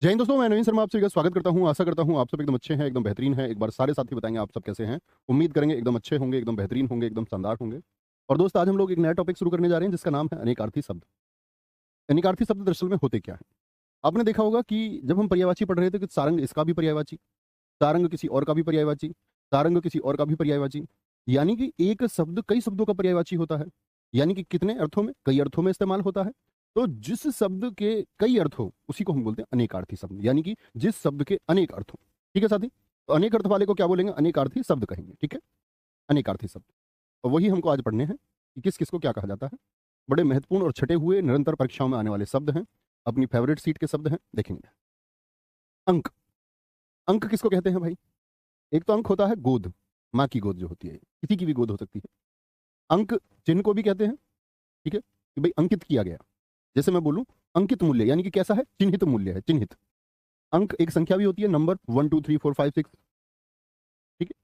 जय हिंद दोस्तों, मैं नवीन शर्मा आपसे स्वागत करता हूं। आशा करता हूं आप सब एकदम अच्छे हैं, एकदम बेहतरीन हैं। एक बार सारे साथी बताएंगे आप सब कैसे हैं। उम्मीद करेंगे एकदम अच्छे होंगे, एकदम बेहतरीन होंगे, एकदम शानदार होंगे। और दोस्त, आज हम लोग एक नया टॉपिक शुरू करने जा रहे हैं जिसका नाम है अनेकार्थी शब्द। अनेकार्थी शब्द दरअसल में होते क्या है? आपने देखा होगा कि जब हम पर्यायवाची पढ़ रहे थे कि सारंग इसका भी पर्यायवाची, सारंग किसी और का भी पर्यायवाची, सारंग किसी और का भी पर्यायवाची। यानी कि एक शब्द कई शब्दों का पर्यायवाची होता है। यानी कि कितने अर्थों में, कई अर्थों में इस्तेमाल होता है। तो जिस शब्द के कई अर्थ हो उसी को हम बोलते हैं अनेकार्थी शब्द। यानी कि जिस शब्द के अनेक अर्थ हो। ठीक है साथी? तो अनेक अर्थ वाले को क्या बोलेंगे? अनेकार्थी शब्द कहेंगे। ठीक है, अनेकार्थी शब्द। और वही हमको आज पढ़ने हैं कि किस किस को क्या कहा जाता है। बड़े महत्वपूर्ण और छटे हुए निरंतर परीक्षाओं में आने वाले शब्द हैं। अपनी फेवरेट सीट के शब्द हैं, देखेंगे। अंक। अंक किसको कहते हैं भाई? एक तो अंक होता है गोद, माँ की गोद जो होती है, किसी की भी गोद हो सकती है। अंक चिन्ह को भी कहते हैं। ठीक है, कि भाई अंकित किया गया। जैसे मैं बोलूं अंकित मूल्य, यानी कि कैसा है? चिन्हित मूल्य है, चिन्हित। अंक एक संख्या भी होती है, नंबर 1 2 3 4 5 6। ठीक है।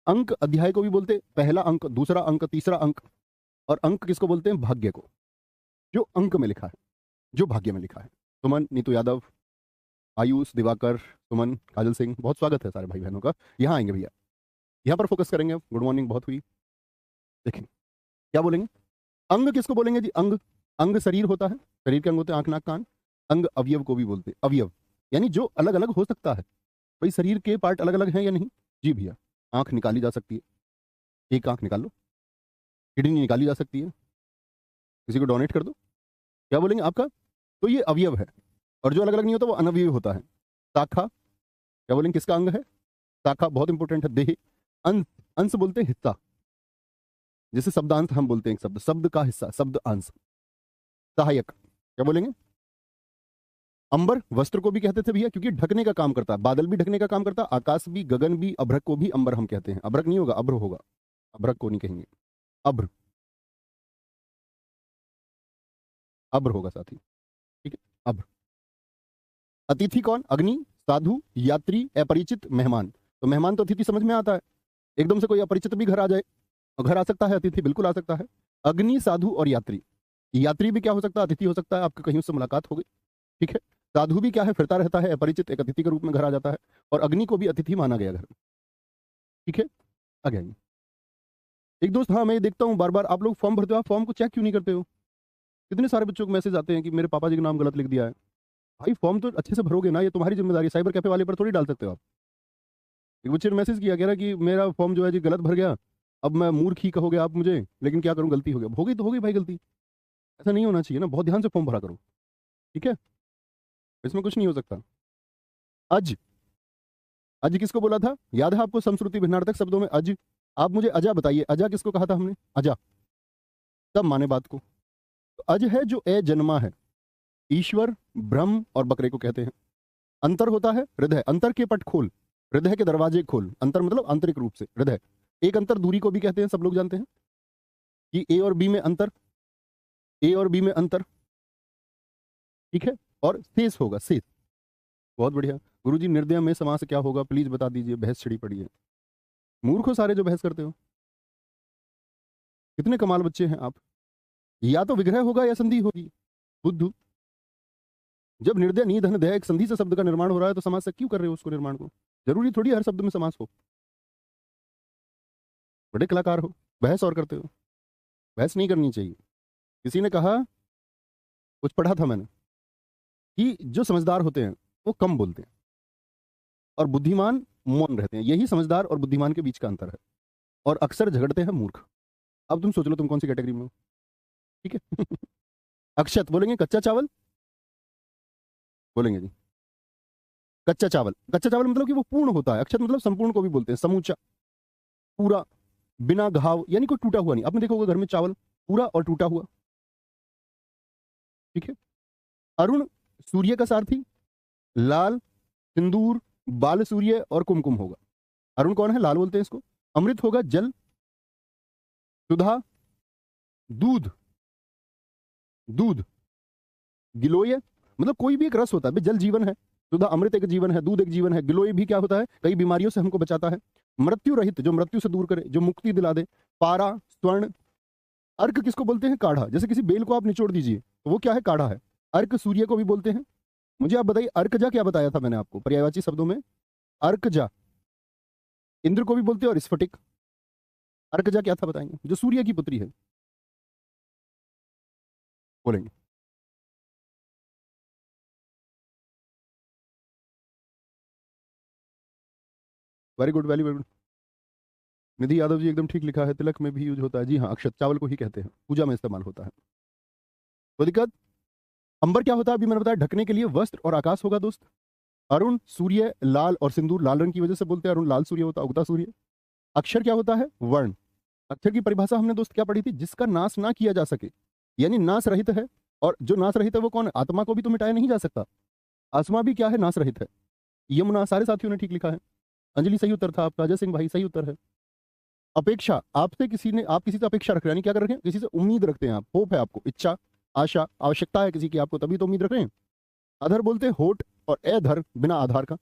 अंक अध्याय को भी बोलते हैं, पहला अंक, दूसरा अंक, तीसरा अंक। और अंक किसको बोलते हैं? भाग्य को, जो अंक में लिखा है, जो भाग्य में लिखा है। सुमन, नीतू यादव, आयुष, दिवाकर, सुमन, काजल सिंह, बहुत स्वागत है सारे भाई बहनों का। यहाँ आएंगे भैया, यहाँ पर फोकस करेंगे। गुड मॉर्निंग बहुत हुई। देखें क्या बोलेंगे। अंग किसको बोलेंगे जी? अंग। अंग शरीर होता है, शरीर के अंग होते हैं आंख, नाक, कान। अंग अवयव को भी बोलते हैं, अवयव यानी जो अलग अलग हो सकता है। भाई शरीर के पार्ट अलग अलग हैं या नहीं? जी भैया। आंख निकाली जा सकती है, एक आंख निकाल लो। किडनी निकाली जा सकती है, किसी को डोनेट कर दो। क्या बोलेंगे आपका? तो ये अवयव है। और जो अलग अलग नहीं होता वो अनवयव होता है। शाखा, क्या बोलेंगे किसका अंग है? शाखा बहुत इंपॉर्टेंट है। देह। अंश, अंश बोलते हैं हिस्सा। जैसे शब्दांश हम बोलते हैं, एक शब्द, शब्द का हिस्सा, शब्द अंश। सहायक, क्या बोलेंगे? अंबर, वस्त्र को भी कहते थे भैया, क्योंकि ढकने का काम करता है। बादल भी ढकने का काम करता है, आकाश भी, गगन भी। अभ्रक को भी अंबर हम कहते हैं। अभ्रक नहीं होगा, अभ्र होगा। अभ्रक को नहीं कहेंगे, अभ्र, अभ्र होगा साथी। ठीक है, अभ्र। अतिथि कौन? अग्नि, साधु, यात्री, अपरिचित, मेहमान। तो मेहमान तो अतिथि समझ में आता है। एकदम से कोई अपरिचित भी घर आ जाए, और घर आ सकता है अतिथि, बिल्कुल आ सकता है। अग्नि, साधु और यात्री। यात्री भी क्या हो सकता है? अतिथि हो सकता है, आपकी कहीं उससे मुलाकात हो गई। ठीक है। साधु भी क्या है? फिरता रहता है, अपरिचित, एक अतिथि के रूप में घर आ जाता है। और अग्नि को भी अतिथि माना गया घर में। ठीक है, आ गया। एक दोस्त, हाँ मैं ये देखता हूँ बार बार आप लोग फॉर्म भरते हो, आप फॉर्म को चेक क्यों नहीं करते हो? कितने सारे बच्चों को मैसेज आते हैं कि मेरे पापा जी का नाम गलत लिख दिया है। भाई फॉर्म तो अच्छे से भरोगे ना, ये तुम्हारी जिम्मेदारी है। साइबर कैफे वाले पर थोड़ी डाल सकते हो आप। एक बच्चे ने मैसेज किया, कह रहा कि मेरा फॉर्म जो है जी गलत भर गया। अब मैं मूर्ख ही कहोगे आप मुझे, लेकिन क्या करूँ, गलती हो गया। हो गई तो हो गई भाई गलती। ऐसा नहीं होना चाहिए ना, बहुत ध्यान से फॉर्म भरा करो। ठीक है, इसमें कुछ नहीं हो सकता। अज। अज किसको बोला था? याद है आपको? समश्रुति भिन्नार्थक शब्दों में अज। आप मुझे अजा बताइए, अजा किसको कहा था हमने? अजा। तब माने बात को। तो अज है जो ए जन्मा है। ईश्वर, ब्रह्म और बकरे को कहते हैं। अंतर होता है हृदय, अंतर के पट खोल, हृदय के दरवाजे खोल। अंतर मतलब आंतरिक रूप से हृदय। एक अंतर दूरी को भी कहते हैं, सब लोग जानते हैं कि ए और बी में अंतर, ए और बी में अंतर। ठीक है। और शेष होगा, शेष। बहुत बढ़िया। गुरुजी, निर्दय में समास क्या होगा प्लीज बता दीजिए, बहस छिड़ी पड़ी है। मूर्ख हो सारे जो बहस करते हो। कितने कमाल बच्चे हैं आप। या तो विग्रह होगा या संधि होगी। बुद्धू। जब निर्दय, नी, धन, दया एक संधि से शब्द का निर्माण हो रहा है तो समास से क्यों कर रहे हो उसको निर्माण को? जरूरी थोड़ी हर शब्द में समास हो। बड़े कलाकार हो, बहस और करते हो। बहस नहीं करनी चाहिए। किसी ने कहा, कुछ पढ़ा था मैंने, कि जो समझदार होते हैं वो कम बोलते हैं और बुद्धिमान मौन रहते हैं। यही समझदार और बुद्धिमान के बीच का अंतर है। और अक्सर झगड़ते हैं मूर्ख। अब तुम सोच लो तुम कौन सी कैटेगरी में हो। ठीक है। अक्षत बोलेंगे, कच्चा चावल बोलेंगे जी। कच्चा चावल, कच्चा चावल मतलब कि वो पूर्ण होता है। अक्षत मतलब संपूर्ण को भी बोलते हैं, समूचा, पूरा, बिना घाव, यानी कोई टूटा हुआ नहीं। आपने देखा होगा घर में चावल पूरा और टूटा हुआ। ठीक है। अरुण, सूर्य का सारथी। लाल, सिंदूर, बाल सूर्य और कुमकुम होगा। अरुण कौन है? लाल बोलते हैं इसको। अमृत होगा जल, सुधा, दूध, दूध, गिलोय मतलब कोई भी एक रस होता है भाई, जल जीवन है। सुधा, अमृत एक जीवन है, दूध एक जीवन है। गिलोय भी क्या होता है? कई बीमारियों से हमको बचाता है। मृत्यु रहित, जो मृत्यु से दूर करे, जो मुक्ति दिला दे। पारा, स्वर्ण। अर्क किसको बोलते हैं? काढ़ा। जैसे किसी बेल को आप निचोड़ दीजिए तो वो क्या है? काढ़ा है। अर्क सूर्य को भी बोलते हैं। मुझे आप बताइए अर्कजा क्या बताया था मैंने आपको पर्यायवाची शब्दों में? अर्कजा इंद्र को भी बोलते हैं और स्फटिक। अर्कजा क्या था बताएंगे? जो सूर्य की पुत्री है, बोलेंगे। Very good, very good. Nidhi Yadav ji एकदम ठीक लिखा है, तिलक में भी यूज होता है। जी हाँ, अक्षत चावल को ही कहते हैं, पूजा में इस्तेमाल होता है। तो दिक्कत, अंबर क्या होता है? अभी मैंने बताया ढकने के लिए वस्त्र और आकाश होगा दोस्त। अरुण सूर्य लाल और सिंदूर लाल रंग की वजह से बोलते हैं, अरुण लाल सूर्य होता है, उगता सूर्य। अक्षर क्या होता है? वर्ण। अक्षर की परिभाषा हमने दोस्त क्या पढ़ी थी? जिसका नाश ना किया जा सके, यानी नाश रहित है। और जो नाश रहित है वो कौन है? आत्मा को भी तो मिटाया नहीं जा सकता। आत्मा भी क्या है? नाश रहित है। यमुना, सारे साथियों ने ठीक लिखा है। अंजलि सही उत्तर था आपका। अजय सिंह भाई सही उत्तर है। अपेक्षा, आपसे किसी ने, आप किसी से अपेक्षा रख रहे हैं, यानी क्या कर रखे हैं? किसी से उम्मीद रखते हैं आप, होप है आपको, इच्छा, आशा, आवश्यकता है किसी की आपको, तभी तो उम्मीद रख रहे हैं। अधर बोलते हैं होठ, और अधर बिना आधार का।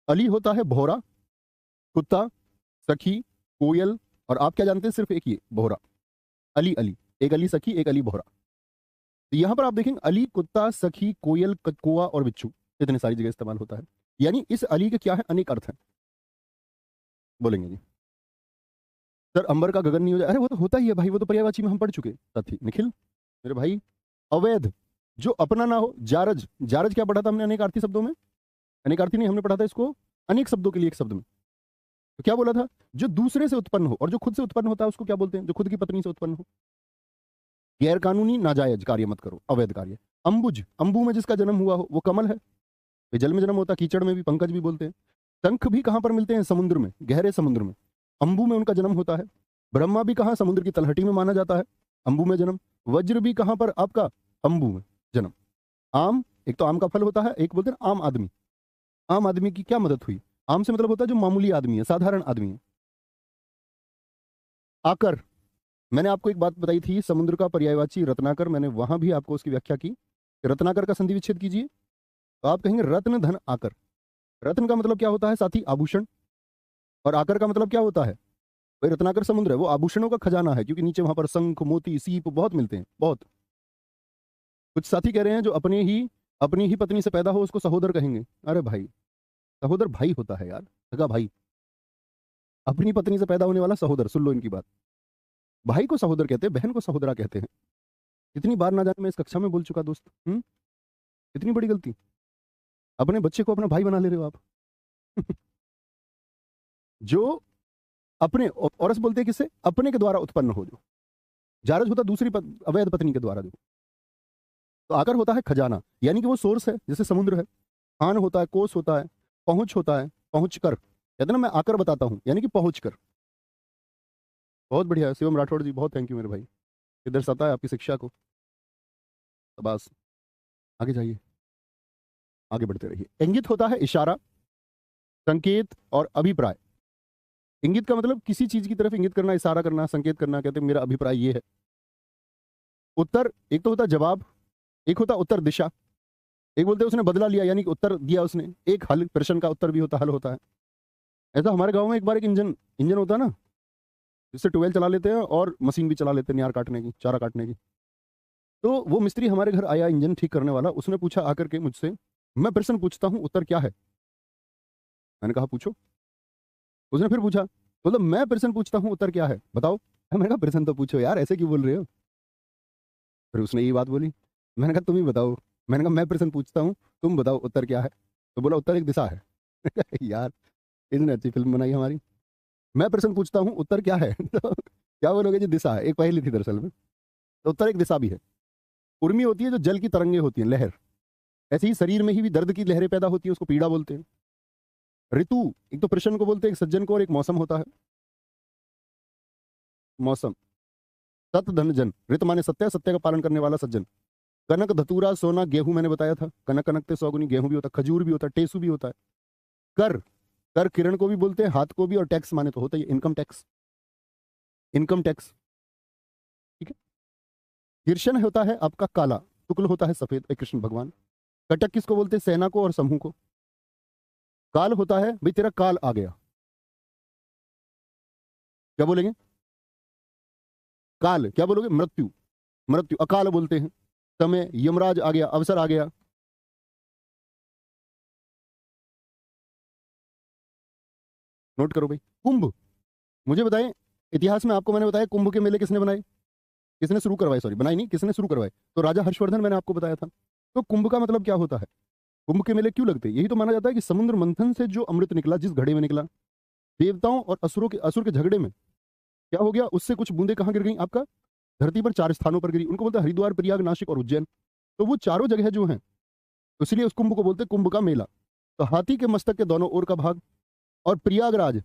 अली होता है भौरा, कुत्ता, सखी, कोयल, और आप क्या जानते हैं? सिर्फ एक ही भौरा। अली अली, एक अली सखी, एक अली भौरा। तो यहां पर आप देखेंगे अली, कुत्ता, सखी, कोयल, कौवा और बिच्छू, इतने सारी जगह इस्तेमाल होता है। यानी इस अली के क्या है? अनेक अर्थ हैं, बोलेंगे जी। सर अंबर का गगन नहीं हो जाए? अरे वो तो होता ही है भाई, वो तो पर्यायवाची में हम पढ़ चुके। साथी निखिल मेरे भाई। अवैध, जो अपना ना हो। जारज, जारज क्या पढ़ा था हमने अनेकार्थी शब्दों में? अनेकार्थी नहीं, हमने पढ़ा था इसको अनेक शब्दों के लिए एक शब्द में। तो क्या बोला था? जो दूसरे से उत्पन्न हो, और जो खुद से उत्पन्न होता है उसको क्या बोलते हैं? जो खुद की पत्नी से उत्पन्न हो। गैर कानूनी नाजायज कार्य मत करो, अवैध कार्य। अंबुज, अंबु में जिसका जन्म हुआ हो वो कमल है। ये जल में जन्म होता है, कीचड़ में भी पंकज भी बोलते हैं। शंख भी कहां पर मिलते हैं? समुद्र में, गहरे समुद्र में। अंबु में उनका जन्म होता है। ब्रह्मा भी कहां? समुद्र की तलहटी में माना जाता है। अंबु में जन्म। वज्र भी कहां पर आपका? अंबु में जन्म। आम, एक तो आम का फल होता है, एक बोलते हैं आम आदमी। आम आदमी की क्या मदद हुई? आम से मतलब होता है जो मामूली आदमी है, साधारण आदमी है। आकर, मैंने आपको एक बात बताई थी, समुद्र का पर्यायवाची रत्नाकर, मैंने वहां भी आपको उसकी व्याख्या की। रत्नाकर का संधि विच्छेद कीजिए, तो आप कहेंगे रत्न धन आकर। रत्न का मतलब क्या होता है साथी? आभूषण। और आकर का मतलब क्या होता है? भाई रत्नाकर समुद्र है, वो आभूषणों का खजाना है, क्योंकि नीचे वहां पर शंख, मोती, सीप बहुत मिलते हैं, बहुत। कुछ साथी कह रहे हैं जो अपनी ही पत्नी से पैदा हो उसको सहोदर कहेंगे। अरे भाई, सहोदर भाई होता है यार, सगा भाई। अपनी पत्नी से पैदा होने वाला सहोदर, सुन लो इनकी बात। भाई को सहोदर कहते हैं, बहन को सहोदरा कहते हैं। इतनी बार ना जाने मैं इस कक्षा में बोल चुका दोस्त। इतनी बड़ी गलती, अपने बच्चे को अपना भाई बना ले रहे हो आप। जो अपने, औरस बोलते हैं किससे? अपने के द्वारा उत्पन्न हो। जो जारज होता दूसरी अवैध पत्नी के द्वारा। जो तो आकर होता है खजाना, यानी कि वो सोर्स है, जैसे समुद्र है। खान होता है, कोस होता है, पहुंच होता है, पहुंच कर, कहते ना मैं आकर बताता हूं, यानी कि पहुंच कर। बहुत बढ़िया है शिवम राठौड़ जी, बहुत थैंक यू मेरे भाई, ये दर्शाता है आपकी शिक्षा को। तो बस आगे जाइए, आगे बढ़ते रहिए। इंगित होता है इशारा, संकेत और अभिप्राय। इंगित का मतलब किसी चीज की तरफ इंगित करना, इशारा करना, संकेत करना, कहते हैं मेरा अभिप्राय ये है। उत्तर, एक तो होता है जवाब, एक होता उत्तर दिशा। एक बोलते हैं उसने बदला लिया, यानी कि उत्तर दिया उसने। एक हल, प्रश्न का उत्तर भी होता, हल होता है। ऐसा हमारे गांव में एक बार एक इंजन इंजन होता है ना, जिससे ट्यूबवेल चला लेते हैं और मशीन भी चला लेते हैं, नियार काटने की, चारा काटने की। तो वो मिस्त्री हमारे घर आया, इंजन ठीक करने वाला, उसने पूछा आकर के मुझसे, मैं प्रश्न पूछता हूँ उत्तर क्या है? मैंने कहा पूछो। उसने फिर पूछा, मतलब मैं प्रश्न पूछता हूँ उत्तर क्या है बताओ। मैंने कहा प्रश्न तो पूछो यार, ऐसे क्यों बोल रहे हो? फिर उसने यही बात बोली। मैंने कहा तुम ही बताओ। मैंने कहा मैं प्रश्न पूछता हूँ, तुम बताओ उत्तर क्या है। तो बोला उत्तर एक दिशा है। यार, इतनी अच्छी फिल्म बनाई हमारी। मैं प्रश्न पूछता हूँ उत्तर क्या है? तो क्या बोलोगे जी? दिशा है। एक पहेली थी दरअसल में, तो उत्तर एक दिशा भी है। उर्मी होती है जो जल की तरंगे होती हैं, लहर। ऐसे ही शरीर में ही भी दर्द की लहरें पैदा होती है, उसको पीड़ा बोलते हैं। ऋतु, एक तो प्रश्न को बोलते हैं, एक सज्जन को, और एक मौसम होता है, मौसम। सत धन जन, ऋत माने सत्य, सत्य का पालन करने वाला सज्जन। कनक, धतूरा, सोना, गेहूं मैंने बताया था। कनक कनक ते सौगुनी, गेहूं भी होता है, खजूर भी होता है, टेसू भी होता है। कर, कर किरण को भी बोलते हैं, हाथ को भी, और टैक्स माने तो होता है इनकम टैक्स, इनकम टैक्स। ठीक है। गिरशन होता है आपका काला, शुक्ल होता है सफेद, कृष्ण भगवान। कटक किसको बोलते हैं? सेना को और समूह को। काल होता है भाई तेरा काल आ गया, क्या बोलेंगे? काल क्या बोलोगे? मृत्यु, मृत्यु। अकाल बोलते हैं, समय, यमराज आ गया, अवसर आ गया। नोट करो भाई, कुंभ। मुझे बताएं, इतिहास में आपको मैंने बताया कुंभ के मेले किसने बनाए, किसने शुरू करवाए, सॉरी बनाई नहीं, किसने शुरू करवाए, तो राजा हर्षवर्धन, मैंने आपको बताया था। तो कुंभ का मतलब क्या होता है, कुंभ के मेले क्यों लगते हैं, यही तो माना जाता है कि समुद्र मंथन से जो अमृत निकला, जिस घड़े में निकला, देवताओं और असुर के झगड़े में क्या हो गया, उससे कुछ बूंदे कहाँ गिर गई, आपका धरती पर 4 स्थानों पर गिरी, उनको बोलते हैं हरिद्वार, प्रयाग, नासिक और उज्जैन। तो वो चारों जगह जो हैं, इसलिए उस कुंभ को बोलते हैं कुंभ का मेला। तो हाथी के मस्तक के दोनों ओर का भाग, और प्रयागराज,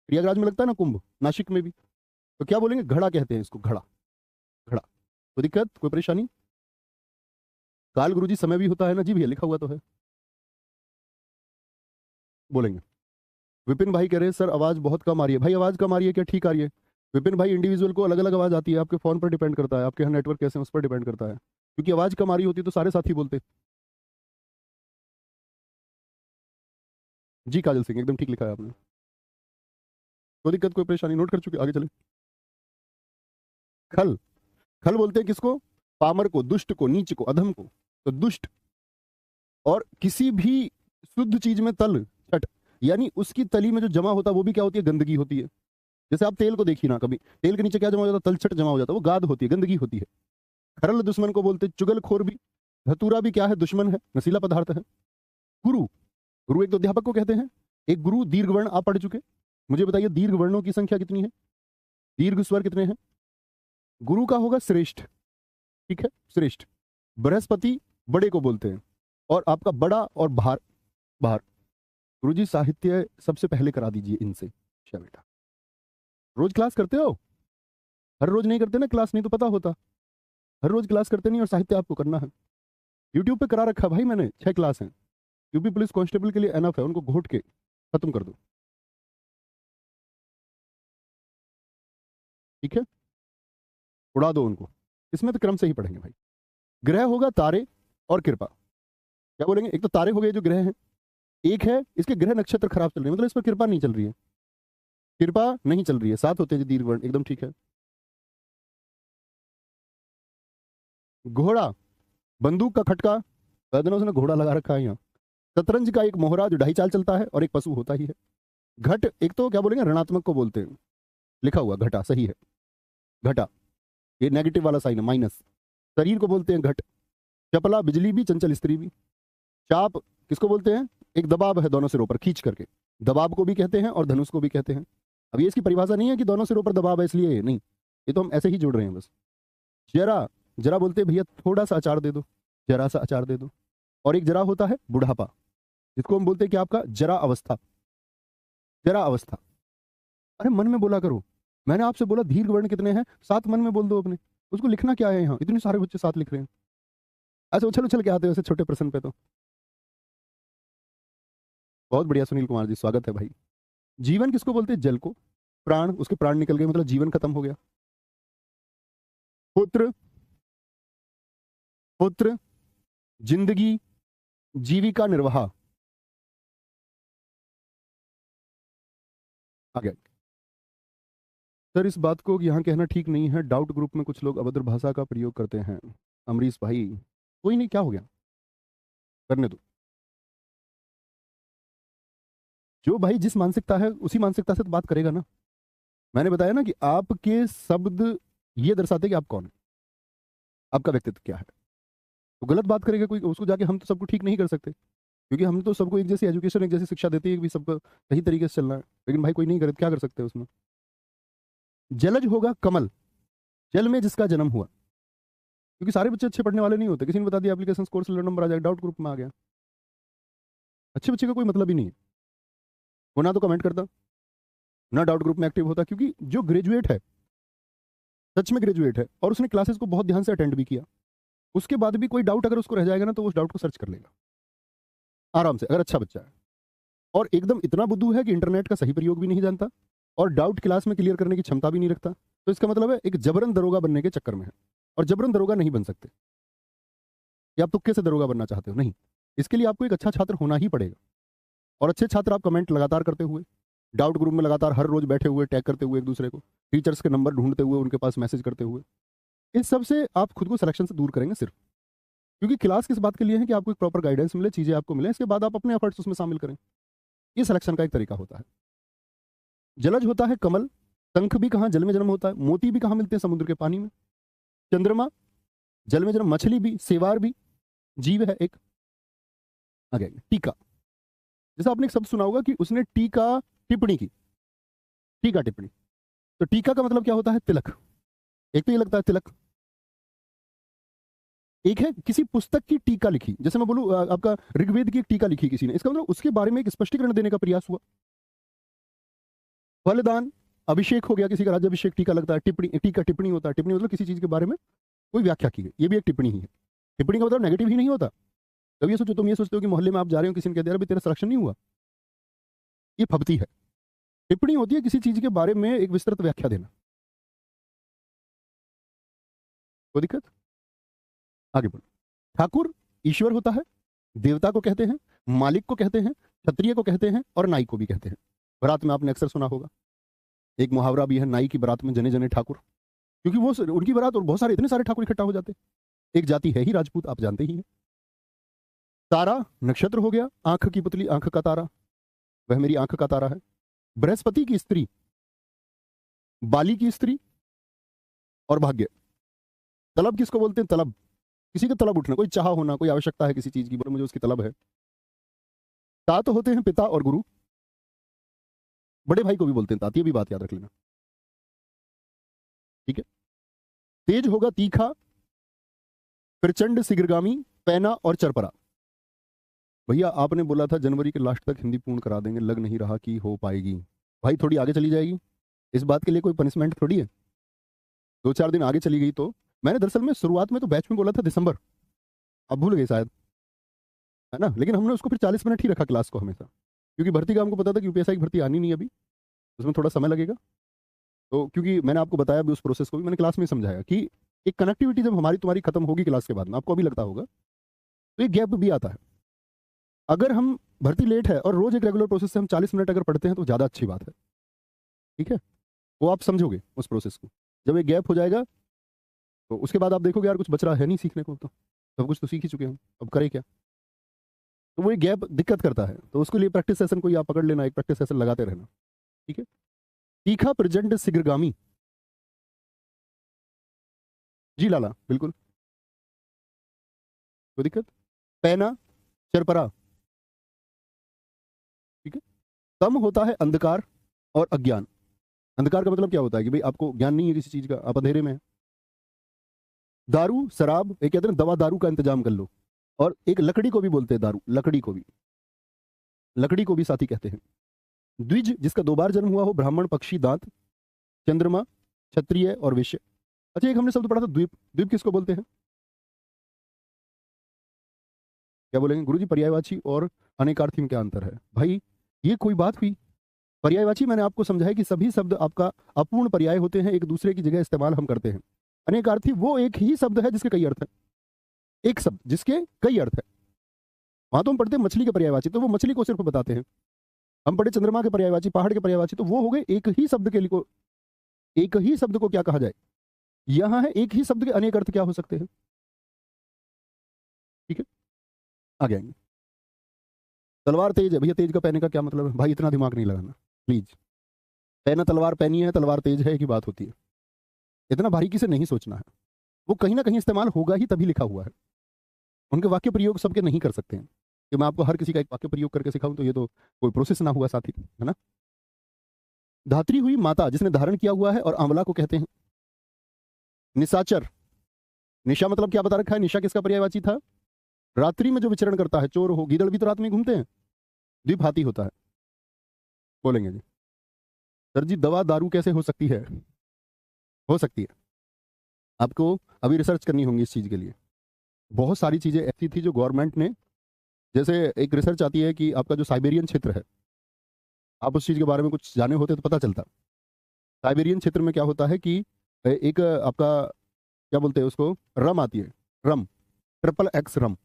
प्रयागराज में लगता है ना कुंभ, नासिक में भी, तो क्या बोलेंगे, घड़ा कहते हैं इसको, घड़ा, घड़ा। कोई दिक्कत, कोई परेशानी? काल गुरुजी समय भी होता है ना, जी भैया लिखा हुआ तो है, बोलेंगे। विपिन भाई कह रहे हैं सर आवाज बहुत कम आ रही है, भाई आवाज कम आ रही है क्या, ठीक आ रही है? विपिन भाई, इंडिविजुअल को अलग अलग आवाज आती है, आपके फोन पर डिपेंड करता है, आपके यहाँ नेटवर्क कैसे हैं उस पर डिपेंड करता है, क्योंकि आवाज कम आ रही होती है तो सारे साथी बोलते। जी काजल सिंह, एकदम ठीक लिखा है आपने, कोई दिक्कत, कोई परेशानी, नोट कर चुके, आगे चले। खल, खल बोलते हैं किसको, पामर को, दुष्ट को, नीच को, अधम को। तो दुष्ट, और किसी भी शुद्ध चीज में तल छट, यानी उसकी तली में जो जमा होता है वो भी क्या होती है, गंदगी होती है। जैसे आप तेल को देखिए ना, कभी तेल के नीचे क्या जमा हो जाता है, तलछट जमा हो जाता है, वो गाद होती है, गंदगी होती है। खरल दुश्मन को बोलते, चुगलखोर भी, धतूरा भी क्या है, दुश्मन है, नशीला पदार्थ है। गुरु, गुरु एक तो अध्यापक को कहते हैं, एक गुरु दीर्घ वर्ण आप पढ़ चुके, मुझे बताइए दीर्घ वर्णों की संख्या कितनी है, दीर्घ स्वर कितने हैं? गुरु का होगा श्रेष्ठ, ठीक है, श्रेष्ठ। बृहस्पति बड़े को बोलते हैं, और आपका बड़ा और भार, भार। गुरुजी साहित्य सबसे पहले करा दीजिए इनसे, अच्छा बेटा। रोज क्लास करते हो? हर रोज नहीं करते ना क्लास, नहीं तो पता होता, हर रोज क्लास करते नहीं, और साहित्य आपको करना है। यूट्यूब पे करा रखा भाई मैंने, 6 क्लास हैं, यूपी पुलिस कांस्टेबल के लिए एनफ है, उनको घोट के खत्म कर दो, ठीक है, उड़ा दो उनको। इसमें तो क्रम से ही पढ़ेंगे भाई। ग्रह होगा तारे और कृपा, क्या बोलेंगे, एक तो तारे हो गए जो ग्रह हैं, एक है इसके ग्रह नक्षत्र खराब चल रहे हैं, मतलब इस पर कृपा नहीं चल रही है, कृपा नहीं चल रही है, 7 होते हैं जी दीर्घ वर्ण, एकदम ठीक है। घोड़ा, बंदूक का खटका, गर्दन उसने घोड़ा लगा रखा है यहाँ। शतरंज का एक मोहरा जो 2.5 चाल चलता है, और एक पशु होता ही है। घट, एक तो क्या बोलेंगे, ऋणात्मक को बोलते हैं, लिखा हुआ घटा, सही है, घटा, ये नेगेटिव वाला साइन है, माइनस। शरीर को बोलते हैं घट। चपला, बिजली भी, चंचल स्त्री भी। चाप किसको बोलते हैं, एक दबाव है दोनों सिरों पर खींच करके, दबाव को भी कहते हैं और धनुष को भी कहते हैं। अब ये इसकी परिभाषा नहीं है कि दोनों सिरों पर दबाव है इसलिए, नहीं, ये तो हम ऐसे ही जोड़ रहे हैं बस। जरा, जरा बोलते हैं भैया थोड़ा सा अचार दे दो, जरा सा अचार दे दो। और एक जरा होता है बुढ़ापा, जिसको हम बोलते हैं कि आपका जरा अवस्था, जरा अवस्था। अरे मन में बोला करो, मैंने आपसे बोला दीर्घ वर्ण कितने हैं, 7 मन में बोल दो अपने, उसको लिखना क्या है यहाँ, इतने सारे बच्चे 7 लिख रहे हैं, ऐसे उछल उछल के आते हैं वैसे छोटे प्रश्न पे तो। बहुत बढ़िया सुनील कुमार जी, स्वागत है भाई। जीवन किसको बोलते हैं, जल को। प्राण, उसके प्राण निकल गए मतलब जीवन खत्म हो गया। पुत्र, पुत्र, जिंदगी, जीविका निर्वाह, आ गया। सर इस बात को यहाँ कहना ठीक नहीं है, डाउट ग्रुप में कुछ लोग अभद्र भाषा का प्रयोग करते हैं। अमरीश भाई, कोई नहीं, क्या हो गया, करने दो। जो भाई जिस मानसिकता है उसी मानसिकता से तो बात करेगा ना। मैंने बताया ना कि आपके शब्द ये दर्शाते हैं कि आप कौन है, आपका व्यक्तित्व क्या है। तो गलत बात करेगा कोई, उसको जाके हम तो सबको ठीक नहीं कर सकते, क्योंकि हम तो सबको एक जैसी एजुकेशन, एक जैसी शिक्षा देती है कि सबको सही तरीके से चलना है, लेकिन भाई कोई नहीं करे, क्या कर सकते हैं उसमें। जलज होगा कमल, जल में जिसका जन्म हुआ, क्योंकि सारे बच्चे अच्छे पढ़ने वाले नहीं होते, किसी ने बता दिया एप्लीकेशन कोर्स नंबर आ जाएगा, डाउट ग्रुप में आ गया, अच्छे बच्चे का कोई मतलब ही नहीं है, वो ना तो कमेंट करता, ना डाउट ग्रुप में एक्टिव होता, क्योंकि जो ग्रेजुएट है, सच में ग्रेजुएट है, और उसने क्लासेस को बहुत ध्यान से अटेंड भी किया, उसके बाद भी कोई डाउट अगर उसको रह जाएगा ना, तो उस डाउट को सर्च कर लेगा आराम से, अगर अच्छा बच्चा है। और एकदम इतना बुद्धू है कि इंटरनेट का सही प्रयोग भी नहीं जानता, और डाउट क्लास में क्लियर करने की क्षमता भी नहीं रखता, तो इसका मतलब है एक जबरन दरोगा बनने के चक्कर में है, और जबरन दरोगा नहीं बन सकते, या आप तुक्के से दरोगा बनना चाहते हो, नहीं, इसके लिए आपको एक अच्छा छात्र होना ही पड़ेगा। और अच्छे छात्र आप कमेंट लगातार करते हुए, डाउट ग्रुप में लगातार हर रोज बैठे हुए, टैग करते हुए एक दूसरे को, टीचर्स के नंबर ढूंढते हुए उनके पास मैसेज करते हुए, इस सब से आप खुद को सिलेक्शन से दूर करेंगे सिर्फ, क्योंकि क्लास किस बात के लिए है कि आपको एक प्रॉपर गाइडेंस मिले, चीजें आपको मिले, इसके बाद आप अपने एफर्ट्स उसमें शामिल करें, ये सिलेक्शन का एक तरीका होता है। जलज होता है कमल, शंख भी कहाँ जल में जन्म होता है, मोती भी कहाँ मिलते हैं समुद्र के पानी में, चंद्रमा जल में जन्म, मछली भी, सेवार भी जीव है एक। आगे टीका, जैसा आपने एक शब्द सुना होगा कि उसने टीका टिप्पणी की, टीका टिप्पणी। तो टीका का मतलब क्या होता है? तिलक। एक तो ये लगता है तिलक, एक है किसी पुस्तक की टीका लिखी, जैसे मैं बोलूं आपका ऋग्वेद की एक टीका लिखी किसी ने, इसका मतलब उसके बारे में एक स्पष्टीकरण देने का प्रयास हुआ। फलदान, अभिषेक हो गया किसी का, राज्याभिषेक, टीका लगता है। टिप्पणी, टीका टिप्पणी होता है, टिप्पणी मतलब किसी चीज के बारे में कोई व्याख्या की गई, ये भी एक टिप्पणी ही है। टिप्पणी का मतलब नेगेटिव ही नहीं होता। कभी ये सोचो, तुम ये सोचते हो कि मोहल्ले में आप जा रहे हो, किसी ने कह दिया अभी तेरा सिलेक्शन नहीं हुआ, ये फब्ती है। टिप्पणी होती है किसी चीज के बारे में एक विस्तृत व्याख्या देना। कोई दिक्कत? आगे बढ़ो। ठाकुर ईश्वर होता है, देवता को कहते हैं, मालिक को कहते हैं, क्षत्रिय को कहते हैं और नाई को भी कहते हैं। बारात में आपने अक्सर सुना होगा, एक मुहावरा भी है, नाई की बारात में जने जने ठाकुर, क्योंकि वो उनकी बारात और बहुत सारे इतने सारे ठाकुर इकट्ठा हो जाते हैं। एक जाति है ही राजपूत, आप जानते ही हैं। तारा नक्षत्र हो गया, आंख की पुतली, आंख का तारा, वह मेरी आंख का तारा है। बृहस्पति की स्त्री, बाली की स्त्री और भाग्य। तलब किसको बोलते हैं? तलब, किसी का तलब उठना, कोई चाह होना, कोई आवश्यकता है किसी चीज की, बोले मुझे उसकी तलब है। तात होते हैं पिता और गुरु, बड़े भाई को भी बोलते हैं तात, ये भी बात याद रख लेना, ठीक है। तेज होगा तीखा, प्रचंड शीघ्रगामी, पैना और चरपरा। भैया आपने बोला था जनवरी के लास्ट तक हिंदी पूर्ण करा देंगे, लग नहीं रहा कि हो पाएगी। भाई थोड़ी आगे चली जाएगी, इस बात के लिए कोई पनिशमेंट थोड़ी है। 2-4 दिन आगे चली गई तो, मैंने दरअसल में शुरुआत में तो बैच में बोला था दिसंबर, अब भूल गए शायद, है ना। लेकिन हमने उसको फिर 40 मिनट ही रखा क्लास को हमेशा, क्योंकि भर्ती का हमको पता था कि यूपीएसआई की भर्ती आनी नहीं अभी, उसमें थोड़ा समय लगेगा। तो क्योंकि मैंने आपको बताया भी, उस प्रोसेस को भी मैंने क्लास में समझाया कि एक कनेक्टिविटी जब हमारी तुम्हारी खत्म होगी क्लास के बाद में, आपको अभी लगता होगा, तो एक गैप भी आता है। अगर हम भर्ती लेट है और रोज एक रेगुलर प्रोसेस से हम 40 मिनट अगर पढ़ते हैं तो ज़्यादा अच्छी बात है, ठीक है। वो आप समझोगे उस प्रोसेस को, जब एक गैप हो जाएगा तो उसके बाद आप देखोगे यार कुछ बच रहा है नहीं सीखने को, तो सब कुछ तो सीख ही चुके हैं, अब करें क्या। तो वो एक गैप दिक्कत करता है, तो उसके लिए प्रैक्टिस सेशन कोई आप पकड़ लेना, एक प्रैक्टिस सेशन लगाते रहना, ठीक है। तीखा प्रचंड शीघ्रगामी, जी लाला बिल्कुल, कोई दिक्कत। पैना चरपरा, ठीक है। कम होता है अंधकार और अज्ञान। अंधकार का मतलब क्या होता है कि भाई आपको ज्ञान नहीं है किसी चीज का, आप अंधेरे में हैं। दारू शराब, एक कहते हैं ना दवा दारू का इंतजाम कर लो, और एक लकड़ी को भी बोलते हैं दारू, लकड़ी को भी, लकड़ी को भी साथी कहते हैं। द्विज, जिसका 2 बार जन्म हुआ हो, ब्राह्मण, पक्षी, दांत, चंद्रमा, क्षत्रिय और वैश्य। अच्छा एक हमने शब्द पढ़ा था द्वीप, द्वीप किसको बोलते हैं? क्या बोलेंगे गुरुजी? पर्यायवाची और अनेकार्थी में क्या अंतर है? भाई ये कोई बात हुई? पर्यायवाची मैंने आपको समझाया कि सभी शब्द आपका अपूर्ण पर्याय होते हैं, एक दूसरे की जगह इस्तेमाल हम करते हैं। अनेकार्थी वो एक ही शब्द है जिसके कई अर्थ हैं, एक शब्द जिसके कई अर्थ है। वहां तो हम पढ़ते हैं मछली के पर्यायवाची, तो वो मछली को सिर्फ बताते हैं। हम पढ़े चंद्रमा के पर्यायवाची, पहाड़ के पर्यायवाची, तो वो हो गए एक ही शब्द के लिए, एक ही शब्द को क्या कहा जाए। यहां है एक ही शब्द के अनेक अर्थ क्या हो सकते हैं, ठीक है। आगे आएंगे। तलवार तेज है, भैया तेज का पहने का क्या मतलब है? भाई इतना दिमाग नहीं लगाना प्लीज। पहना तलवार पहनी है, तलवार तेज है, एक ही बात होती है, इतना बारीकी से नहीं सोचना है। वो कहीं ना कहीं इस्तेमाल होगा ही, तभी लिखा हुआ है। उनके वाक्य प्रयोग सबके नहीं कर सकते हैं, कि मैं आपको हर किसी का एक वाक्य प्रयोग करके सिखाऊं, तो ये तो कोई प्रोसेस ना हुआ साथी, है ना। धात्री हुई माता, जिसने धारण किया हुआ है, और आंवला को कहते हैं। निशाचर, निशा मतलब क्या बता रखा है, निशा किसका पर्यायवाची था? रात्रि में जो विचरण करता है, चोर हो, गीदड़ भी तो रात में घूमते हैं। द्विभाती होता है, बोलेंगे जी सर जी दवा दारू कैसे हो सकती है? हो सकती है, आपको अभी रिसर्च करनी होगी इस चीज के लिए। बहुत सारी चीजें ऐसी थी जो गवर्नमेंट ने, जैसे एक रिसर्च आती है कि आपका जो साइबेरियन क्षेत्र है, आप उस चीज के बारे में कुछ जाने होते तो पता चलता। साइबेरियन क्षेत्र में क्या होता है कि एक आपका क्या बोलते हैं उसको, रम आती है, रम, XXX रम,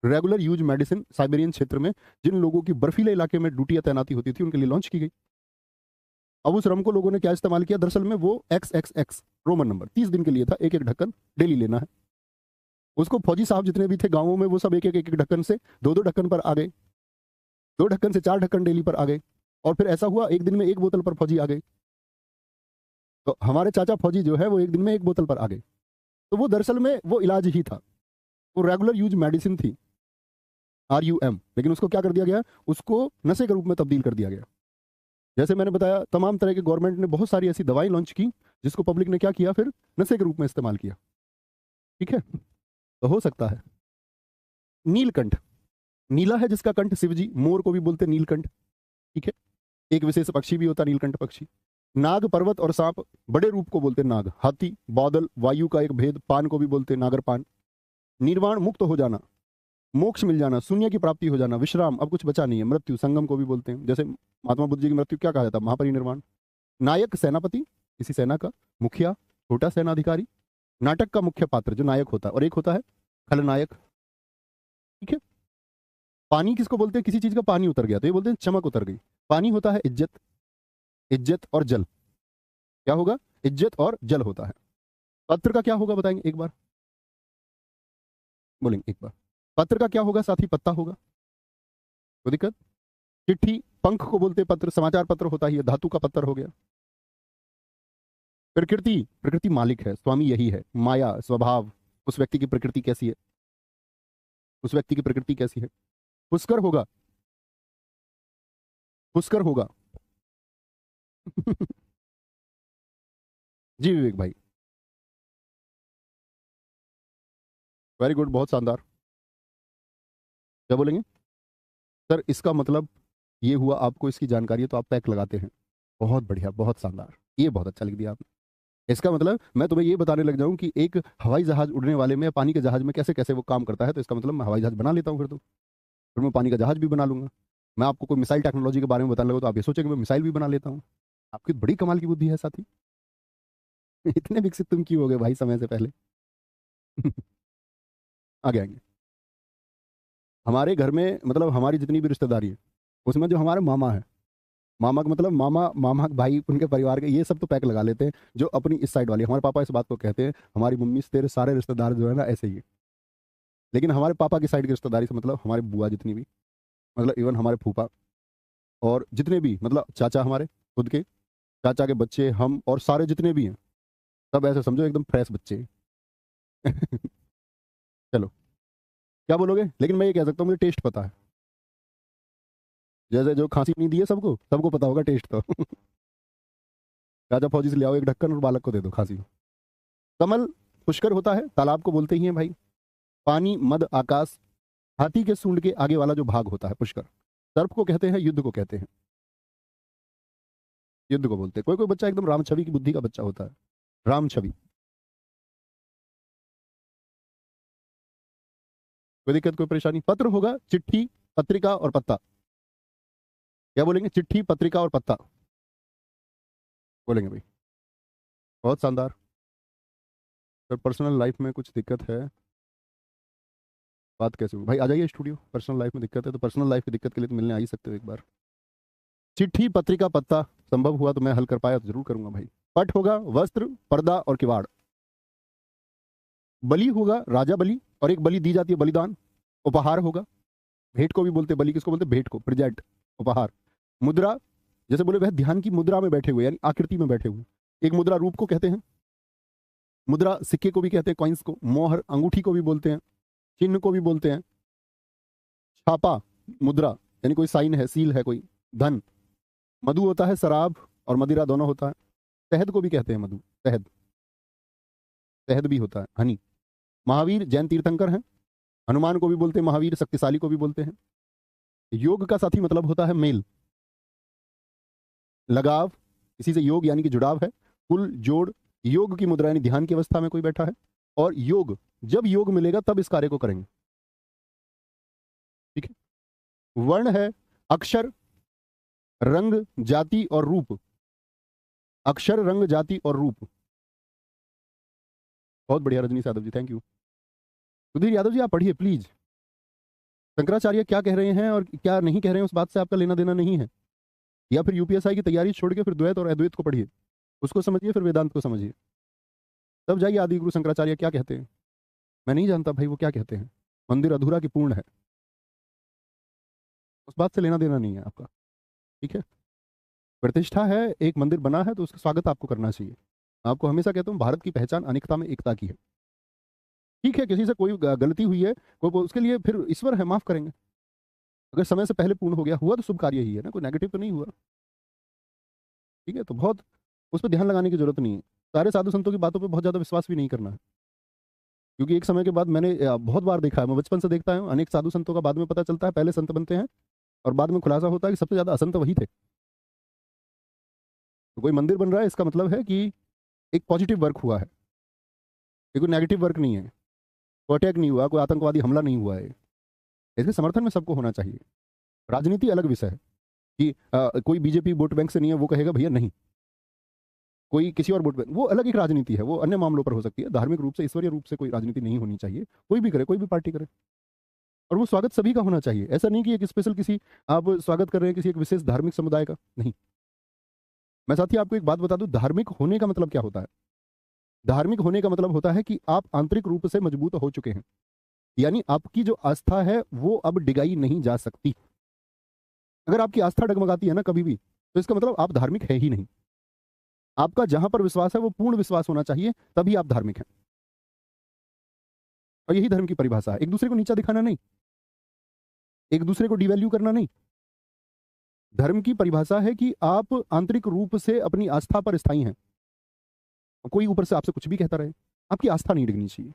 रेगुलर यूज मेडिसिन, साइबेरियन क्षेत्र में जिन लोगों की बर्फीले इलाके में ड्यूटियां तैनाती होती थी उनके लिए लॉन्च की गई। अब उस रम को लोगों ने क्या इस्तेमाल किया, दरअसल में वो XXX रोमन नंबर 30 दिन के लिए था, एक एक ढक्कन डेली लेना है। उसको फौजी साहब जितने भी थे गांवों में, वो सब एक एक ढक्कन से 2-2 ढक्कन पर आ गए, 2 ढक्कन से 4 ढक्कन डेली पर आ गए। और फिर ऐसा हुआ एक दिन में एक बोतल पर फौजी आ गए। तो हमारे चाचा फौजी जो है वो एक दिन में एक बोतल पर आ गए। तो वो दरअसल में वो इलाज ही था, वो रेगुलर यूज मेडिसिन थी, RUM, लेकिन उसको क्या कर दिया गया, उसको नशे के रूप में तब्दील कर दिया गया। जैसे मैंने बताया तमाम तरह के गवर्नमेंट ने बहुत सारी ऐसी दवाई लॉन्च की जिसको पब्लिक ने क्या किया, फिर नशे के रूप में इस्तेमाल किया। ठीक है, तो हो सकता है नीलकंठ, नीला है जिसका कंठ शिवजी, मोर को भी बोलते हैं नीलकंठ। ठीक है, एक विशेष पक्षी भी होता है नीलकंठ पक्षी। नाग, पर्वत और सांप, बड़े रूप को बोलते हैं नाग। हाथी, बादल, वायु का एक भेद, पान को भी बोलते हैं नागरपान। निर्वाण, मुक्त हो जाना, मोक्ष मिल जाना, शून्य की प्राप्ति हो जाना। विश्राम, अब कुछ बचा नहीं है। मृत्यु, संगम को भी बोलते हैं, जैसे महात्मा बुद्ध जी की मृत्यु क्या कहा जाता है, महापरिनिर्वाण। नायक, सेनापति, किसी सेना का मुखिया, छोटा सेनाधिकारी। नाटक का मुख्य पात्र जो नायक होता है, और एक होता है खलनायक। ठीक है, पानी किसको बोलते हैं, किसी चीज का पानी उतर गया तो ये बोलते हैं चमक उतर गई। पानी होता है इज्जत, इज्जत और जल। क्या होगा, इज्जत और जल होता है। पत्र का क्या होगा बताएंगे एक बार, बोलेंगे एक बार। पत्र का क्या होगा साथी, पत्ता होगा, कोई दिक्कत। चिट्ठी, पंख को बोलते पत्र, समाचार पत्र होता ही है, धातु का पत्र हो गया। प्रकृति, प्रकृति मालिक है, स्वामी यही है। माया, स्वभाव, उस व्यक्ति की प्रकृति कैसी है, उस व्यक्ति की प्रकृति कैसी है। पुष्कर होगा, पुष्कर होगा। जी विवेक भाई, वेरी गुड, बहुत शानदार। क्या बोलेंगे सर, इसका मतलब ये हुआ, आपको इसकी जानकारी है तो आप पैक लगाते हैं। बहुत बढ़िया, बहुत शानदार, ये बहुत अच्छा लिख दिया आपने। इसका मतलब मैं तुम्हें ये बताने लग जाऊं कि एक हवाई जहाज उड़ने वाले में या पानी के जहाज में कैसे कैसे वो काम करता है, तो इसका मतलब मैं हवाई जहाज बना लेता हूँ फिर मैं पानी का जहाज भी बना लूंगा। मैं आपको कोई मिसाइल टेक्नोलॉजी के बारे में बताने लगा तो आप ये सोचेंगे मैं मिसाइल भी बना लेता हूँ। आपकी बड़ी कमाल की बुद्धि है साथी। इतने विकसित तुम क्यों हो गए भाई समय से पहले। आगे आएंगे। हमारे घर में मतलब हमारी जितनी भी रिश्तेदारी है उसमें जो हमारे मामा है, मामा का मतलब मामा, मामा भाई, उनके परिवार के, ये सब तो पैक लगा लेते हैं। जो अपनी इस साइड वाली, हमारे पापा इस बात को कहते हैं, हमारी मम्मी से तेरे सारे रिश्तेदार जो है ना ऐसे ही है। लेकिन हमारे पापा की साइड की रिश्तेदारी से मतलब हमारे बुआ जितनी भी, मतलब इवन हमारे फूफा और जितने भी मतलब चाचा, हमारे खुद के चाचा के बच्चे, हम और सारे जितने भी हैं, सब ऐसे समझो एकदम फ्रेश बच्चे हैं। चलो, क्या बोलोगे, लेकिन मैं ये कह सकता हूँ मुझे टेस्ट पता है। जैसे जो खांसी नहीं दी है सबको, सबको पता होगा टेस्ट तो। राजा फौजी से ले आओ एक ढक्कन और बालक को दे दो खांसी। कमल, पुष्कर होता है, तालाब को बोलते ही हैं भाई। पानी, मद, आकाश, हाथी के सूंड के आगे वाला जो भाग होता है पुष्कर। सर्प को कहते हैं, युद्ध को कहते हैं, युद्ध को बोलते हैं। कोई कोई बच्चा एकदम राम छवि की बुद्धि का बच्चा होता है, राम छवि। कोई दिक्कत, कोई परेशानी। पत्र होगा चिट्ठी, पत्रिका और पत्ता। क्या बोलेंगे, चिट्ठी, पत्रिका और पत्ता बोलेंगे भाई, बहुत शानदार। सर पर्सनल लाइफ में कुछ दिक्कत है, बात कैसे होगी भाई, आ जाइए स्टूडियो। पर्सनल लाइफ में दिक्कत है तो पर्सनल लाइफ की दिक्कत के लिए तो मिलने आ ही सकते हो एक बार। चिट्ठी, पत्रिका, पत्ता, संभव हुआ तो मैं हल कर पाया तो जरूर करूंगा भाई। पट होगा वस्त्र, पर्दा और किवाड़। बलि होगा राजा बलि, और एक बलि दी जाती है, बलिदान। उपहार होगा, भेंट को भी बोलते हैं, बलि किसको बोलते हैं, भेंट को, प्रेजेंट, उपहार। मुद्रा, जैसे बोले वह ध्यान की मुद्रा में बैठे हुए, यानी आकृति में बैठे हुए, एक मुद्रा रूप को कहते हैं। मुद्रा, सिक्के को भी कहते हैं, कॉइन्स को। मोहर, अंगूठी को भी बोलते हैं, चिन्ह को भी बोलते हैं। छापा, मुद्रा, यानी कोई साइन है, सील है कोई। धन, मधु होता है, शराब और मदिरा दोनों होता है। शहद को भी कहते हैं मधु, शहद, शहद भी होता है, हनी। महावीर, जैन तीर्थंकर हैं। हनुमान को भी बोलते हैं महावीर, शक्तिशाली को भी बोलते हैं। योग का साथी मतलब होता है मेल, लगाव, इसी से योग यानी कि जुड़ाव है। कुल, जोड़, योग की मुद्रा यानी ध्यान की अवस्था में कोई बैठा है। और योग, जब योग मिलेगा तब इस कार्य को करेंगे। ठीक है, वर्ण है अक्षर, रंग, जाति और रूप। अक्षर, रंग, जाति और रूप। बहुत बढ़िया रजनी यादव जी, थैंक यू। सुधीर यादव जी आप पढ़िए प्लीज। शंकराचार्य क्या कह रहे हैं और क्या नहीं कह रहे हैं उस बात से आपका लेना देना नहीं है। या फिर यूपीएसआई की तैयारी छोड़ के फिर द्वैत और अद्वैत को पढ़िए, उसको समझिए, फिर वेदांत को समझिए, तब जाइए आदि गुरु शंकराचार्य क्या कहते हैं। मैं नहीं जानता भाई वो क्या कहते हैं। मंदिर अधूरा कि पूर्ण है, उस बात से लेना देना नहीं है आपका। ठीक है। प्रतिष्ठा है, एक मंदिर बना है तो उसका स्वागत आपको करना चाहिए। आपको हमेशा कहता हूँ भारत की पहचान अनेकता में एकता की है। ठीक है, किसी से कोई गलती हुई है, कोई उसके लिए फिर ईश्वर है, माफ करेंगे। अगर समय से पहले पूर्ण हो गया, हुआ तो शुभ कार्य ही है ना, कोई नेगेटिव तो नहीं हुआ। ठीक है, तो बहुत उस पर ध्यान लगाने की जरूरत नहीं है। सारे साधु संतों की बातों पर बहुत ज्यादा विश्वास भी नहीं करना है, क्योंकि एक समय के बाद मैंने बहुत बार देखा है, मैं बचपन से देखता हूँ, अनेक साधु संतों का बाद में पता चलता है पहले संत बनते हैं और बाद में खुलासा होता है कि सबसे ज्यादा असंत वही थे। तो कोई मंदिर बन रहा है, इसका मतलब है कि एक पॉजिटिव वर्क हुआ है, ये कोई नेगेटिव वर्क नहीं है, कोई अटैक नहीं हुआ, कोई आतंकवादी हमला नहीं हुआ है। इसके समर्थन में सबको होना चाहिए। राजनीति अलग विषय है कि कोई बीजेपी वोट बैंक से नहीं है, वो कहेगा भैया नहीं, कोई किसी और वोट बैंक, वो अलग एक राजनीति है, वो अन्य मामलों पर हो सकती है। धार्मिक रूप से, ईश्वरीय रूप से कोई राजनीति नहीं होनी चाहिए। कोई भी करे, कोई भी पार्टी करे, और वो स्वागत सभी का होना चाहिए। ऐसा नहीं कि एक स्पेशल किसी आप स्वागत कर रहे हैं किसी एक विशेष धार्मिक समुदाय का, नहीं। मैं साथी आपको एक बात बता दूं, धार्मिक होने का मतलब क्या होता है। धार्मिक होने का मतलब होता है कि आप आंतरिक रूप से मजबूत हो चुके हैं, यानी आपकी जो आस्था है वो अब डिगाई नहीं जा सकती। अगर आपकी आस्था डगमगाती है ना कभी भी, तो इसका मतलब आप धार्मिक है ही नहीं। आपका जहां पर विश्वास है वो पूर्ण विश्वास होना चाहिए, तभी आप धार्मिक हैं। और यही धर्म की परिभाषा है, एक दूसरे को नीचा दिखाना नहीं, एक दूसरे को डिवैल्यू करना नहीं। धर्म की परिभाषा है कि आप आंतरिक रूप से अपनी आस्था पर स्थायी हैं। कोई ऊपर से आपसे कुछ भी कहता रहे, आपकी आस्था नहीं डिगनी चाहिए,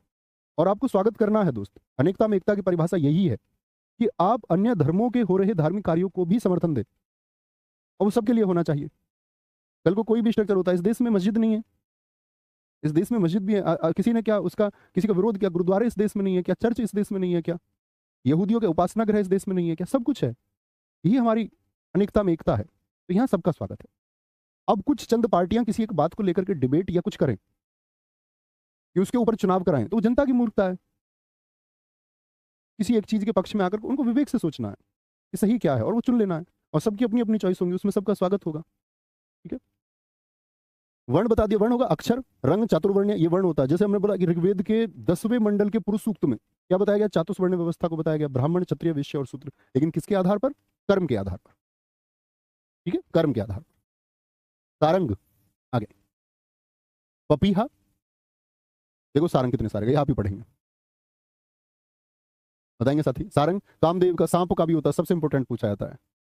और आपको स्वागत करना है दोस्त। अनेकता में एकता की परिभाषा यही है कि आप अन्य धर्मों के हो रहे धार्मिक कार्यों को भी समर्थन दें, और वो सबके लिए होना चाहिए। कल को कोई भी स्ट्रक्चर होता है, इस देश में मस्जिद नहीं है, इस देश में मस्जिद भी है, किसी ने क्या उसका किसी का विरोध किया, गुरुद्वारे इस देश में नहीं है क्या, चर्च इस देश में नहीं है क्या, यहूदियों के उपासना गृह इस देश में नहीं है क्या, सब कुछ है। यही हमारी अनेकता में एकता है, तो यहाँ सबका स्वागत है। अब कुछ चंद पार्टियां किसी एक बात को लेकर के डिबेट या कुछ करें कि उसके ऊपर चुनाव कराएं, तो वो जनता की मूर्खता है। किसी एक चीज के पक्ष में आकर उनको विवेक से सोचना है कि सही क्या है, और वो चुन लेना है, और सबकी अपनी अपनी चॉइस होंगी, उसमें सबका स्वागत होगा। ठीक है, वर्ण बता दिया, वर्ण होगा अक्षर, रंग, चातुर्वर्ण, ये वर्ण होता है। जैसे हमने बोला कि ऋग्वेद के 10वें मंडल के पुरुष सूक्त में क्या बताया गया, चातुर्वर्ण व्यवस्था को बताया गया, ब्राह्मण, क्षत्रिय, वैश्य और शूद्र, लेकिन किसके आधार पर, कर्म के आधार पर। ठीक है, कर्म के आधार पर। सारंग आगे, पपीहा, देखो सारंग कितने सारे गए, आप ही पढ़ेंगे, बताएंगे साथी। सारंग कामदेव का, सांप का भी होता है, सबसे इंपॉर्टेंट पूछा जाता है।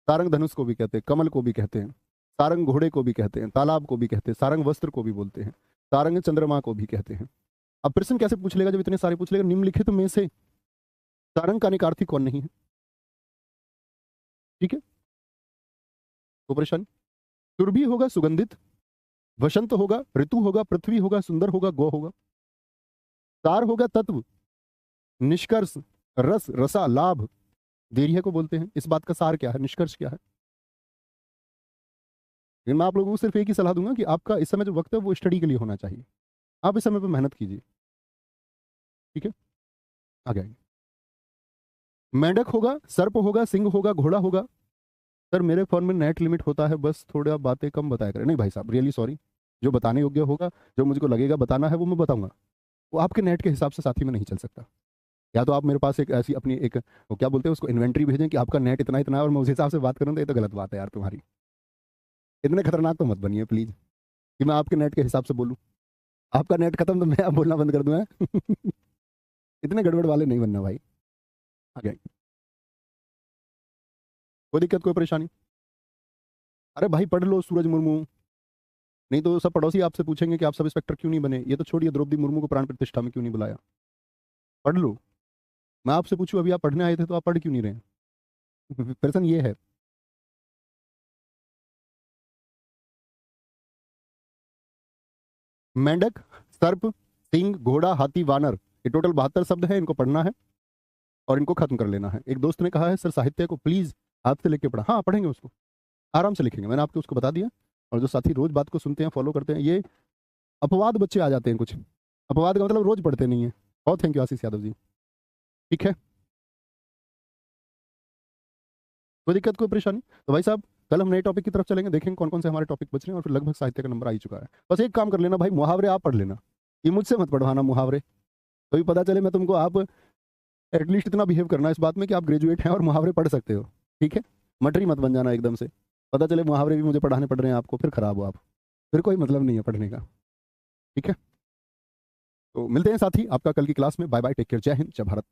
सारंग धनुष को भी कहते हैं, कमल को भी कहते हैं, सारंग घोड़े को भी कहते हैं, तालाब को भी कहते हैं, सारंग वस्त्र को भी बोलते हैं, सारंग चंद्रमा को भी कहते हैं। अब प्रश्न कैसे पूछ लेगा जब इतने सारे पूछ लेगा, निम्नलिखित में से सारंग का अनेकार्थी कौन नहीं है। ठीक है, तो परेशानी, सुरभि होगा सुगंधित, वसंत होगा, ऋतु होगा, पृथ्वी होगा, सुंदर होगा, गौ होगा, सार होगा तत्व, निष्कर्ष, रस, रसा, लाभ, देरिया को बोलते हैं। इस बात का सार क्या है, निष्कर्ष क्या है। लेकिन मैं आप लोगों को सिर्फ एक ही सलाह दूंगा कि आपका इस समय जो वक्त है वो स्टडी के लिए होना चाहिए, आप इस समय पर मेहनत कीजिए। ठीक है, आगे आइए। मेंढक होगा, सर्प होगा, सिंह होगा, घोड़ा होगा। सर मेरे फोन में नेट लिमिट होता है, बस थोड़ा बातें कम बताया करें। नहीं भाई साहब, रियली सॉरी, जो बताने योग्य होगा, जो मुझको लगेगा बताना है वो मैं बताऊंगा। वो आपके नेट के हिसाब से साथी में नहीं चल सकता। या तो आप मेरे पास एक ऐसी अपनी एक, वो क्या बोलते हैं उसको, इन्वेंट्री भेजें कि आपका नेट इतना इतना है और मैं उस हिसाब से बात करूँ, तो ये तो गलत बात है यार तुम्हारी। इतने खतरनाक तो मत बनिए प्लीज कि मैं आपके नेट के हिसाब से बोलूँ। आपका नेट खत्म तो मैं आप बोलना बंद कर दूंगा। इतने गड़बड़ वाले नहीं बनना भाई। आगे, कोई दिक्कत, कोई परेशानी। अरे भाई पढ़ लो सूरज मुर्मू, नहीं तो सब पड़ोसी आपसे पूछेंगे कि आप सब इंस्पेक्टर क्यों नहीं बने। ये तो छोड़िए, द्रौपदी मुर्मू को प्राण प्रतिष्ठा में क्यों नहीं बुलाया। पढ़ लो। मैं आपसे पूछूं, अभी आप पढ़ने आए थे तो आप पढ़ क्यों नहीं रहे। प्रश्न ये है। मेंढक, सर्प, सिंह, घोड़ा, हाथी, वानर, ये टोटल 72 शब्द है, इनको पढ़ना है और इनको खत्म कर लेना है। एक दोस्त ने कहा है सर साहित्य को प्लीज हाथ से लेके पढ़ा, हाँ पढ़ेंगे उसको, आराम से लिखेंगे, मैंने आपको उसको बता दिया। और जो साथी रोज बात को सुनते हैं, फॉलो करते हैं, ये अपवाद बच्चे आ जाते हैं कुछ, अपवाद का मतलब रोज पढ़ते नहीं है। बहुत थैंक यू आशीष यादव जी। ठीक है, कोई दिक्कत, कोई परेशानी। तो भाई साहब कल हम नए टॉपिक की तरफ चलेंगे, देखेंगे कौन कौन से हमारे टॉपिक बच रहे हैं, और फिर लगभग साहित्य का नंबर आ ही चुका है। बस एक काम कर लेना भाई, मुहावरे आप पढ़ लेना, ये मुझसे मत पढ़वाना मुहावरे, तभी पता चले मैं तुमको, आप एटलीस्ट इतना बिहेव करना इस बात में कि आप ग्रेजुएट हैं और मुहावरे पढ़ सकते हो। ठीक है, मटरी मत बन जाना एकदम से। पता चले मुहावरे भी मुझे पढ़ाने पड़ रहे हैं आपको, फिर खराब हो आप, फिर कोई मतलब नहीं है पढ़ने का। ठीक है, तो मिलते हैं साथी आपका कल की क्लास में। बाय बाय, टेक केयर, जय हिंद, जय भारत।